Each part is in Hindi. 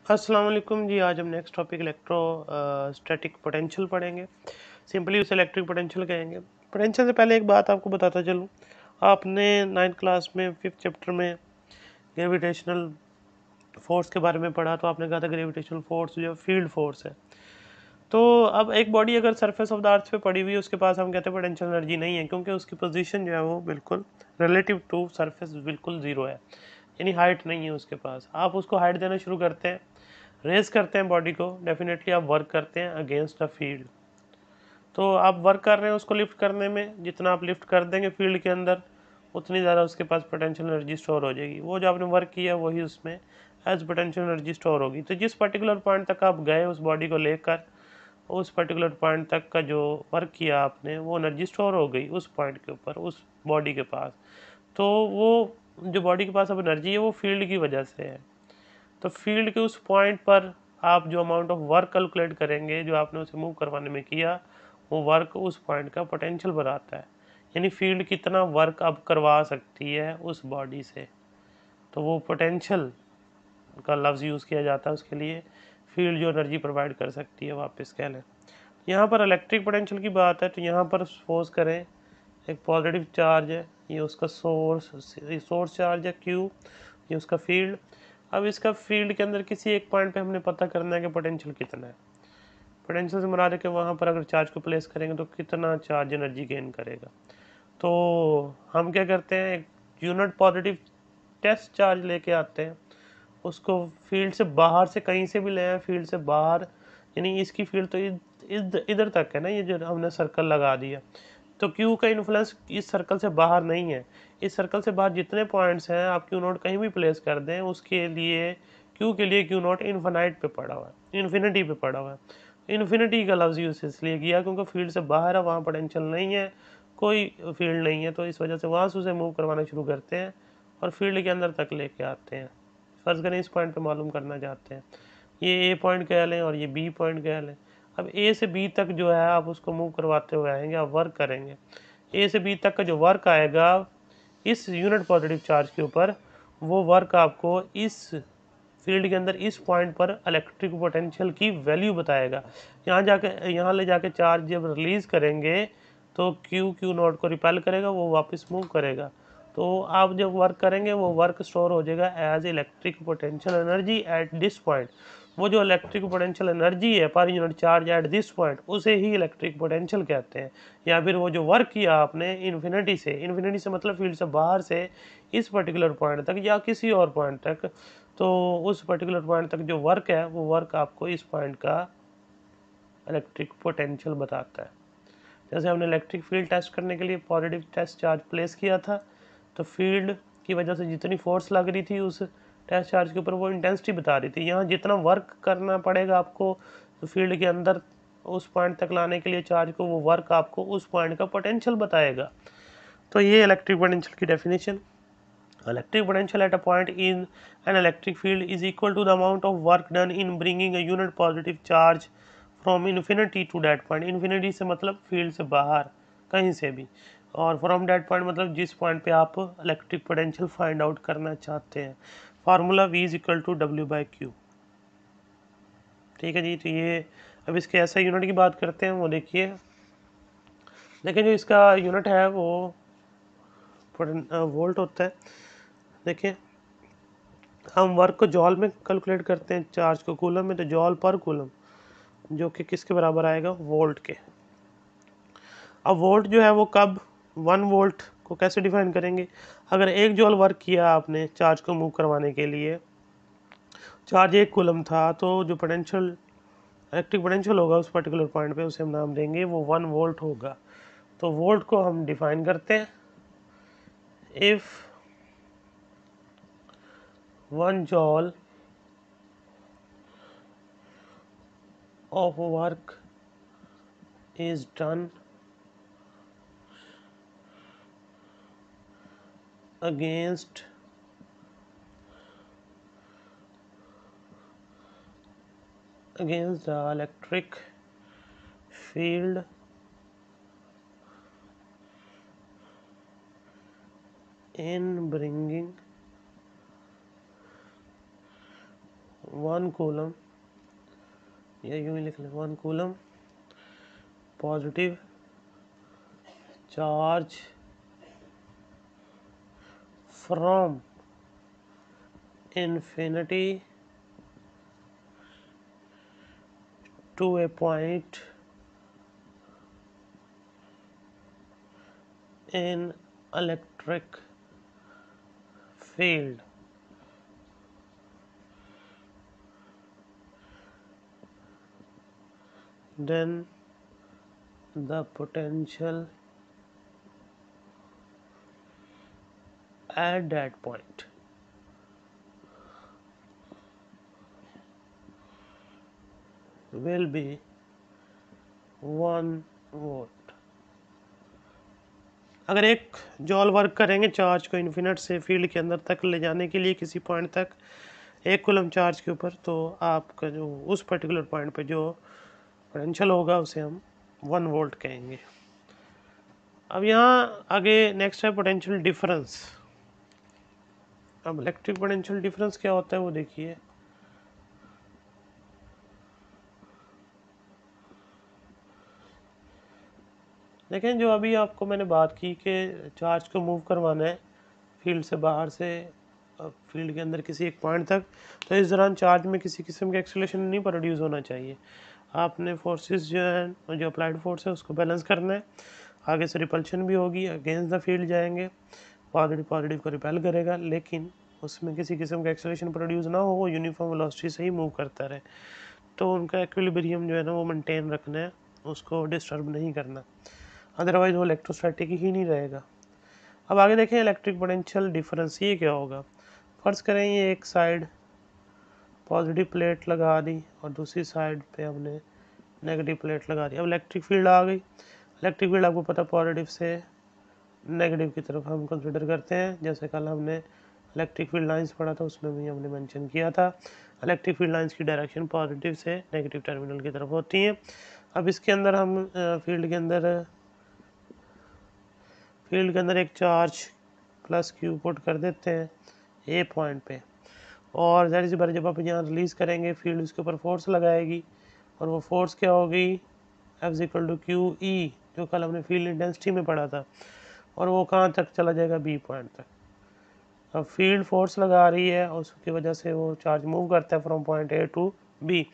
अस्सलाम वालेकुम जी। आज हम नेक्स्ट टॉपिक स्टैटिक पोटेंशियल पढ़ेंगे। सिंपली उसे इलेक्ट्रिक पोटेंशियल कहेंगे। पोटेंशियल से पहले एक बात आपको बताता चलूँ, आपने 9th क्लास में 5th चैप्टर में ग्रेविटेशनल फोर्स के बारे में पढ़ा, तो आपने कहा था ग्रेविटेशनल फोर्स जो फील्ड फोर्स है। तो अब एक बॉडी अगर सरफेस ऑफ द अर्थ पे पड़ी हुई है, उसके पास हम कहते हैं पोटेंशियल एनर्जी नहीं है, क्योंकि उसकी पोजीशन जो है वो बिल्कुल रिलेटिव टू सरफेस बिल्कुल ज़ीरो है, यानी हाइट नहीं है उसके पास। आप उसको हाइट देना शुरू करते हैं, रेज करते हैं बॉडी को, डेफिनेटली आप वर्क करते हैं अगेंस्ट अ फील्ड। तो आप वर्क कर रहे हैं उसको लिफ्ट करने में, जितना आप लिफ्ट कर देंगे फील्ड के अंदर, उतनी ज़्यादा उसके पास पोटेंशियल एनर्जी स्टोर हो जाएगी। वो जो आपने वर्क किया वही उसमें एज पोटेंशियल एनर्जी स्टोर होगी। तो जिस पर्टिकुलर पॉइंट तक आप गए उस बॉडी को लेकर, उस पर्टिकुलर पॉइंट तक का जो वर्क किया आपने, वो एनर्जी स्टोर हो गई उस पॉइंट के ऊपर, उस बॉडी के पास। तो वो जो बॉडी के पास अब एनर्जी है वो फील्ड की वजह से है। तो फील्ड के उस पॉइंट पर आप जो अमाउंट ऑफ वर्क कैलकुलेट करेंगे, जो आपने उसे मूव करवाने में किया, वो वर्क उस पॉइंट का पोटेंशियल बनाता है। यानी फील्ड कितना वर्क अब करवा सकती है उस बॉडी से, तो वो पोटेंशियल का लफ्ज़ यूज़ किया जाता है उसके लिए। फील्ड जो एनर्जी प्रोवाइड कर सकती है, वापस कह लें। यहाँ पर इलेक्ट्रिक पोटेंशियल की बात है, तो यहाँ पर सपोज करें एक पॉजिटिव चार्ज है, ये उसका सोर्स चार्ज है क्यू, ये उसका फील्ड। अब इसका फील्ड के अंदर किसी एक पॉइंट पे हमने पता करना है कि पोटेंशियल कितना है। पोटेंशियल से मुराद है कि वहाँ पर अगर चार्ज को प्लेस करेंगे तो कितना चार्ज एनर्जी गेन करेगा। तो हम क्या करते हैं, एक यूनिट पॉजिटिव टेस्ट चार्ज लेके आते हैं, उसको फील्ड से बाहर से कहीं से भी ले आए, फील्ड से बाहर, यानी इसकी फील्ड तो इधर तक है ना, ये जो हमने सर्कल लगा दिया। तो क्यू का इन्फ्लुएंस इस सर्कल से बाहर नहीं है। इस सर्कल से बाहर जितने पॉइंट्स हैं, आप क्यू नोट कहीं भी प्लेस कर दें, उसके लिए क्यू के लिए क्यू नोट इन्फिनाइट पे पड़ा हुआ है, इन्फिनिटी पे पड़ा हुआ है। इन्फिनिटी का लफ्ज़ यूज़ इसलिए किया क्योंकि फील्ड से बाहर है, वहाँ पोटेंशियल नहीं है, कोई फील्ड नहीं है, तो इस वजह से वहाँ से उसे मूव करवाना शुरू करते हैं और फील्ड के अंदर तक लेके आते हैं। फ़र्ज़ करें इस पॉइंट पे मालूम करना चाहते हैं, ये ए पॉइंट कह लें और ये बी पॉइंट कह लें। अब ए से बी तक जो है आप उसको मूव करवाते हुए आएंगे, आप वर्क करेंगे। ए से बी तक का जो वर्क आएगा इस यूनिट पॉजिटिव चार्ज के ऊपर, वो वर्क आपको इस फील्ड के अंदर इस पॉइंट पर इलेक्ट्रिक पोटेंशियल की वैल्यू बताएगा। यहाँ ले जाके चार्ज जब रिलीज करेंगे तो क्यू क्यू नॉट को रिपेल करेगा, वो वापस मूव करेगा। तो आप जब वर्क करेंगे वो वर्क स्टोर हो जाएगा as electric potential energy at this point. वो जो इलेक्ट्रिक पोटेंशियल एनर्जी है पर unit charge at this point, उसे ही इलेक्ट्रिक पोटेंशियल कहते हैं। या फिर वो जो वर्क किया आपने इन्फिनिटी से मतलब फील्ड से बाहर से इस पर्टिकुलर पॉइंट तक या किसी और पॉइंट तक, तो उस पर्टिकुलर पॉइंट तक जो वर्क है वो वर्क आपको इस पॉइंट का इलेक्ट्रिक पोटेंशियल बताता है। जैसे हमने इलेक्ट्रिक फील्ड टेस्ट करने के लिए पॉजिटिव टेस्ट चार्ज प्लेस किया था, तो फील्ड की वजह से जितनी फोर्स लग रही थी उस टेस्ट चार्ज के ऊपर, वो इंटेंसिटी बता रही थी। यहाँ जितना वर्क करना पड़ेगा आपको तो फील्ड के अंदर उस पॉइंट तक लाने के लिए चार्ज को, वो वर्क आपको उस पॉइंट का पोटेंशियल बताएगा। तो ये इलेक्ट्रिक पोटेंशियल की definition. Electric potential at a point in an electric field is equal to the amount of work done in bringing a unit positive charge from infinity to that point. Infinity से मतलब फील्ड से बाहर कहीं से भी, और फ्रॉम that point मतलब जिस पॉइंट पे आप इलेक्ट्रिक पोटेंशियल फाइंड आउट करना चाहते हैं। Formula V is equal to W/Q। ठीक है जी। तो ये अब इसके ऐसा यूनिट की बात करते हैं, वो देखिए। लेकिन जो इसका यूनिट है वो वोल्ट होता है। देखिए, हम वर्क को जॉल में कैलकुलेट करते हैं, चार्ज को कूलम में, तो जॉल पर कूलम जो कि किसके बराबर आएगा, वोल्ट के। अब वोल्ट जो है वो कब, 1 वोल्ट को कैसे डिफाइन करेंगे। अगर 1 जॉल वर्क किया आपने चार्ज को मूव करवाने के लिए, चार्ज 1 कूलम था, तो जो पोटेंशियल इलेक्ट्रिक पोटेंशियल होगा उस पर्टिकुलर पॉइंट पे, उसे हम नाम देंगे वो 1 वोल्ट होगा। तो वोल्ट को हम डिफाइन करते हैं, if 1 जॉल of work is done against the electric field in bringing 1 coulomb, या यूं ही लिख लें 1 coulomb positive charge from infinity to a point in electric field, then the potential at that point will be 1 volt। अगर एक जॉल वर्क करेंगे चार्ज को इन्फिनिट से फील्ड के अंदर तक ले जाने के लिए किसी पॉइंट तक 1 कूलम चार्ज के ऊपर, तो आपका जो उस पर्टिकुलर पॉइंट पे जो पोटेंशियल होगा उसे हम 1 वोल्ट कहेंगे। अब यहाँ आगे नेक्स्ट है पोटेंशियल डिफरेंस। अब इलेक्ट्रिक पोटेंशियल डिफरेंस क्या होता है वो देखिए। देखें, जो अभी आपको मैंने बात की कि चार्ज को मूव करवाना है फील्ड से बाहर से फील्ड के अंदर किसी एक पॉइंट तक, तो इस दौरान चार्ज में किसी किस्म का एक्सेलरेशन नहीं प्रोड्यूस होना चाहिए। आपने फोर्सेस जो है, जो अप्लाइड फोर्स है उसको बैलेंस करना है। आगे से रिपल्शन भी होगी, अगेंस्ट द फील्ड जाएंगे, पॉजिटिव को रिपेल करेगा, लेकिन उसमें किसी किस्म का एक्सेलरेशन प्रोड्यूस ना हो, वो यूनिफॉर्म वेलोसिटी से ही मूव करता रहे। तो उनका इक्विलिब्रियम जो है ना वो मेंटेन रखना है, उसको डिस्टर्ब नहीं करना, अदरवाइज वो इलेक्ट्रोस्टैटिक ही नहीं रहेगा। अब आगे देखें इलेक्ट्रिक पोटेंशियल डिफरेंस, ये क्या होगा। फर्ज करें ये एक साइड पॉजिटिव प्लेट लगा दी और दूसरी साइड पे हमने नेगेटिव प्लेट लगा दी। अब इलेक्ट्रिक फील्ड आ गई। इलेक्ट्रिक फील्ड आपको पता पॉजिटिव से नेगेटिव की तरफ हम कंसिडर करते हैं, जैसे कल हमने इलेक्ट्रिक फील्ड लाइंस पढ़ा था उसमें भी हमने मेंशन किया था। इलेक्ट्रिक फील्ड लाइंस की डायरेक्शन पॉजिटिव से नेगेटिव टर्मिनल की तरफ होती हैं। अब इसके अंदर हम फील्ड के अंदर एक चार्ज प्लस क्यू पुट कर देते हैं ए पॉइंट पे, और ज़ाहिर सी बात है जब आप यहाँ रिलीज़ करेंगे फील्ड उसके ऊपर फोर्स लगाएगी, और वो फोर्स क्या होगी, F=QE, जो कल हमने फील्ड इंटेंसिटी में पढ़ा था, और वो कहाँ तक चला जाएगा, बी पॉइंट तक। अब फील्ड फोर्स लगा रही है और उसकी वजह से वो चार्ज मूव करता है from point A to B.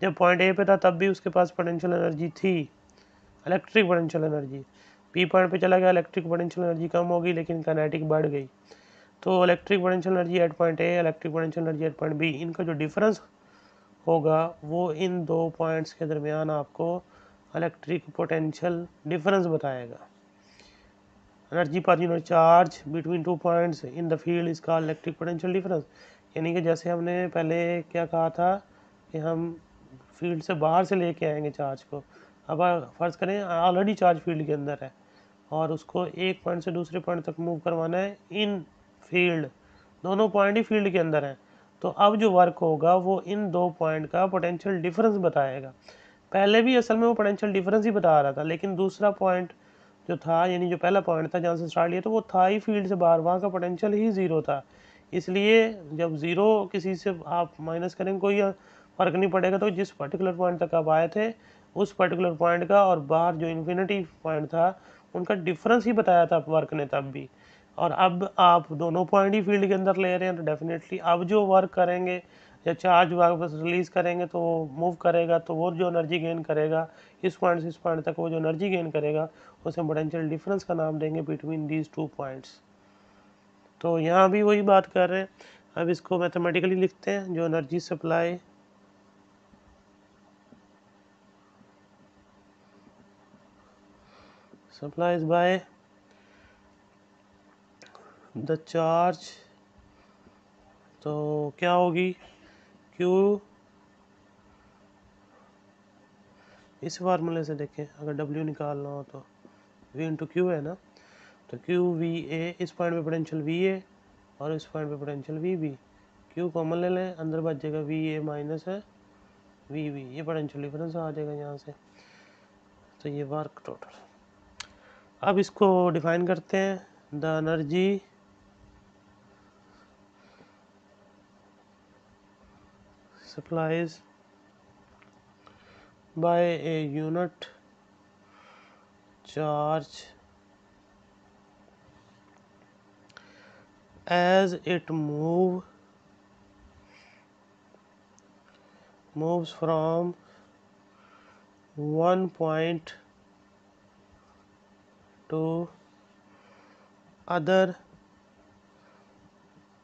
जब पॉइंट ए पे था तब भी उसके पास पोटेंशियल एनर्जी थी, electric potential energy. B point पे चला गया, इलेक्ट्रिक पोटेंशियल एनर्जी कम होगी लेकिन काइनेटिक बढ़ गई। तो electric potential energy at point A, electric potential energy at point B, इनका जो डिफरेंस होगा वो इन दो पॉइंट्स के दरमियान आपको इलेक्ट्रिक पोटेंशियल डिफरेंस बताएगा। एनर्जी पर unit charge between 2 points in the field is called electric potential difference. यानी कि जैसे हमने पहले क्या कहा था कि हम फील्ड से बाहर से लेके आएंगे चार्ज को। अब फर्ज करें ऑलरेडी चार्ज फील्ड के अंदर है और उसको एक पॉइंट से दूसरे पॉइंट तक मूव करवाना है इन फील्ड, दोनों पॉइंट ही फील्ड के अंदर हैं। तो अब जो वर्क होगा वो इन दो पॉइंट का पोटेंशियल डिफरेंस बताएगा। पहले भी असल में वो पोटेंशियल डिफरेंस ही बता रहा था, लेकिन दूसरा पॉइंट जो था, यानी जो पहला पॉइंट था जहाँ से स्टार्ट लिया, तो वो था ही फील्ड से बाहर, वहाँ का पोटेंशियल ही ज़ीरो था। इसलिए जब ज़ीरो किसी से आप माइनस करेंगे कोई फ़र्क नहीं पड़ेगा। तो जिस पर्टिकुलर पॉइंट तक आप आए थे उस पर्टिकुलर पॉइंट का और बाहर जो इन्फिनिटी पॉइंट था उनका डिफरेंस ही बताया था वर्क ने तब भी। और अब आप दोनों पॉइंट ही फील्ड के अंदर ले रहे हैं, तो डेफिनेटली अब जो वर्क करेंगे या चार्ज वापस रिलीज़ करेंगे तो मूव करेगा, तो वो जो एनर्जी गेन करेगा इस पॉइंट से इस पॉइंट तक, वो जो एनर्जी गेन करेगा उसे पोटेंशियल डिफरेंस का नाम देंगे बिटवीन दीज टू पॉइंट्स। तो यहाँ भी वही बात कर रहे हैं। अब इसको मैथमेटिकली लिखते हैं, जो energy supply supplies by the charge, तो क्या होगी, Q, इस फार्मूले से देखें अगर W निकालना हो तो V इंटू क्यू है ना, तो QVA, इस पॉइंट पे पोटेंशियल VA और इस पॉइंट पे पोटेंशियल VB, Q कॉमन ले लें, अंदर बच जाएगा VA माइनस है VB, ये पोटेंशियल डिफरेंस आ जाएगा यहाँ से। तो ये वर्क टोटल। अब इसको डिफाइन करते हैं, the energy supplies by a unit charge as it moves from one point to other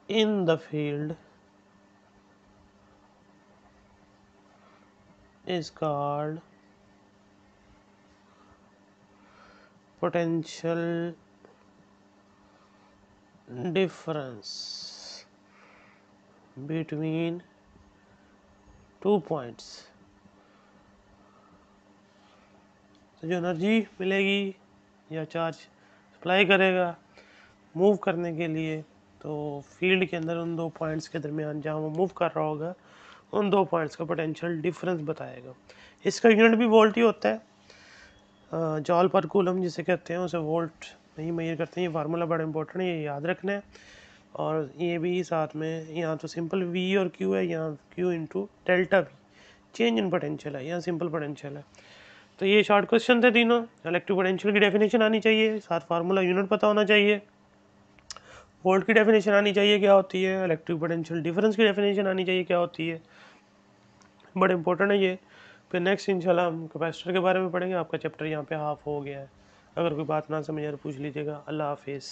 in the field is called potential difference between 2 points। तो जो एनर्जी मिलेगी या चार्ज सप्लाई करेगा मूव करने के लिए, तो फील्ड के अंदर उन 2 पॉइंट्स के दरमियान जहाँ वो मूव कर रहा होगा उन 2 पॉइंट्स का पोटेंशियल डिफरेंस बताएगा। इसका यूनिट भी वोल्ट ही होता है, जॉल पर कूलम जिसे कहते हैं, उसे वोल्ट नहीं मेजर करते हैं। ये फार्मूला बड़ा इंपॉर्टेंट है, ये याद रखना है। और ये भी साथ में यहाँ तो सिंपल V और Q है, यहाँ Q into delta V change in potential है, यहाँ सिंपल पोटेंशियल है। तो ये शॉर्ट क्वेश्चन थे तीनों। इलेक्ट्रिक पोटेंशियल की डेफिनेशन आनी चाहिए, साथ फार्मूला यूनिट पता होना चाहिए, वोल्ट की डेफिनेशन आनी चाहिए क्या होती है, इलेक्ट्रिक पोटेंशियल डिफरेंस की डेफिनेशन आनी चाहिए क्या होती है। बड़ा इंपॉर्टेंट है ये। फिर नेक्स्ट इंशाल्लाह हम कैपेसिटर के बारे में पढ़ेंगे। आपका चैप्टर यहाँ पे हाफ हो गया है। अगर कोई बात ना समझ आए तो पूछ लीजिएगा। अल्लाह हाफिज़।